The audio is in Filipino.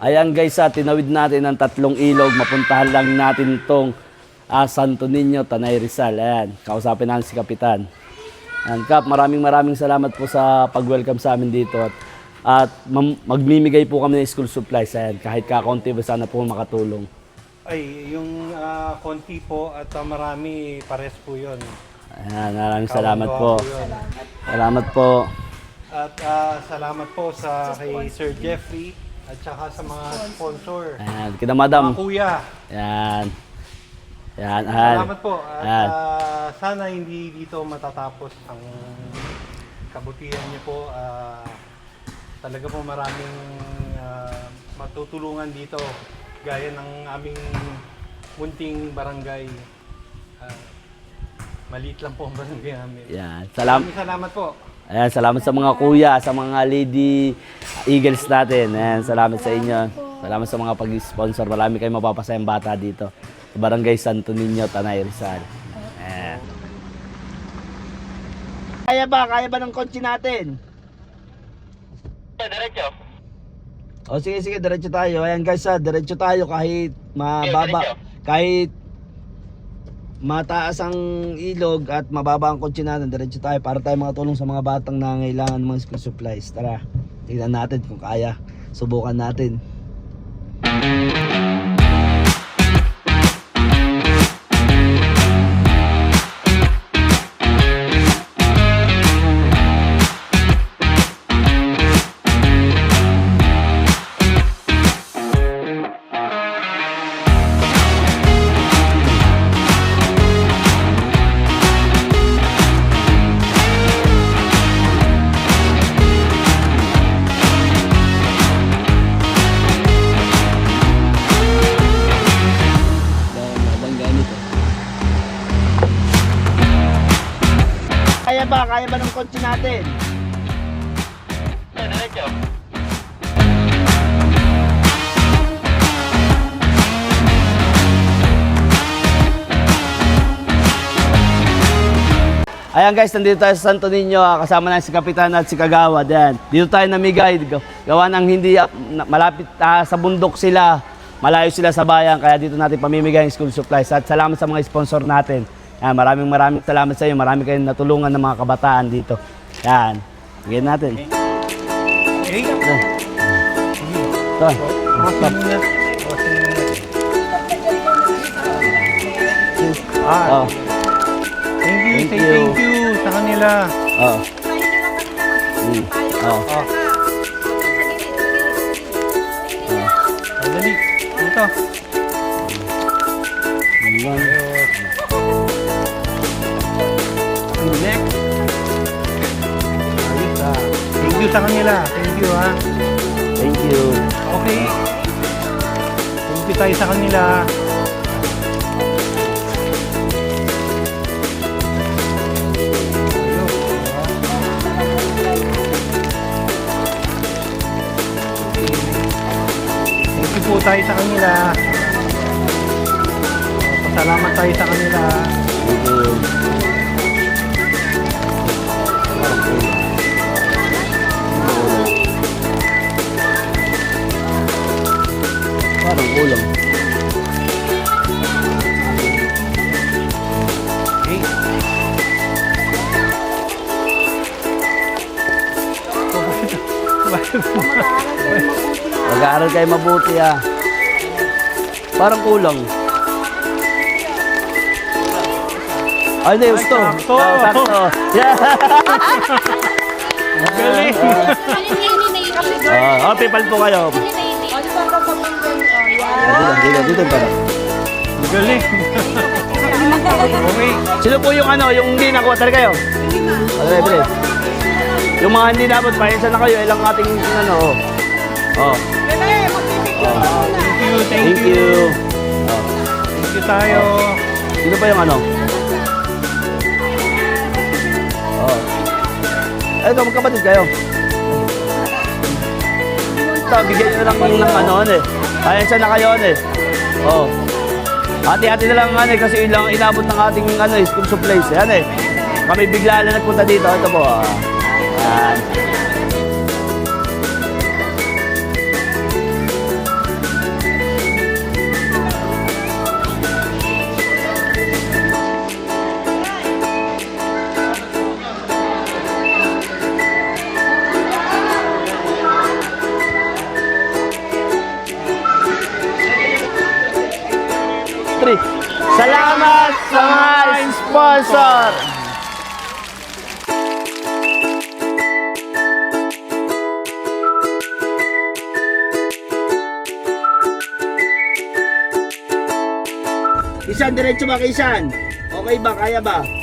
Ayan guys, tinawid natin ang 3 ilog. Mapuntahan lang natin itong Santo Niño, Tanay Rizal. Ayan, kausapin natin si Kapitan. Ayan, Kap, maraming salamat po sa pag-welcome sa amin dito. At magmimigay po kami ng school supplies. Ayan, kahit kakaunti ba sana po makatulong. Ay, yung konti po at marami pares po yun. Ayan, maraming salamat po. Salamat po. At salamat po sa kay Sir Jeffrey at saka sa mga sponsor. Ayan, kita madam. Mga kuya. Ayan. Ayan, ayan. Salamat po. At Ayan. sana hindi dito matatapos ang kabutihan niyo po. Talaga po maraming matutulungan dito. Gaya ng aming munting barangay. Maliit lang po ang barangay namin. Ayan. Salamat po. Ayan, salamat sa mga kuya, sa mga Lady Eagles natin. Ayan, salamat sa inyo. Salamat sa mga pag-sponsor. Marami kayong mapapasayang bata dito. Sa Barangay Santo Niño, Tanay Rizal. Ayan. Kaya ba ng kotse natin? Diretso. O sige, diretso tayo. Ayan guys, diretso tayo kahit mababa, kahit mataas ang ilog at mababa ang kotse natin. Diretso tayo para tayo makatulong sa mga batang nangangailangan ng mga school supplies. Tara, tingnan natin kung kaya. Subukan natin. Kaya ba ng kotse natin? Diretso. Ayan guys, nandito tayo sa Santo Niño, kasama na si Kapitan at si Kagawad. Ayan. Dito tayo namigay, gawa ng hindi malapit sa bundok sila, malayo sila sa bayan, kaya dito natin pamimigay yung school supplies. At salamat sa mga sponsor natin. Ayan, maraming salamat sa iyo, marami kayong natulungan ng mga kabataan dito. Ayan, bigyan natin. Okay. Ito. Oh. Thank Thank you sa kanila. Oh. Oh. Dali. Ito. Next. Thank you sa kanila. Thank you ha. Thank you. Okay. Thank you tayo sa kanila. Thank you po tayo sa kanila. Pasalamat tayo sa kanila. Thank you. Parang ulang. Okay. Mag-aaral kayo mabuti ah. Parang kulang. Ay, hindi, gusto. sakto. Sakto. Yeah. Galing. Pipal po kayo. Dito pa. Galing. Okay. Sino po yung yung hindi nakuha talaga kayo? Okay, bilis. Yung mga hindi dapat, pahinsa na kayo. Ilang ating Oh. Thank you. Oh. Thank you tayo. Sino pa yung Oh. Ito, magkapatid kayo. Ito, bigyan nyo lang ng Pahinsa na kayo Oh. Hati-hati na lang kasi ilang inabot ng ating school supplies. Kami bigla lang nagpunta dito. Ito po. Ayan. 3. Salamat sa mga sponsor! Isan, diretso ba, Isan? Okay ba? Kaya ba?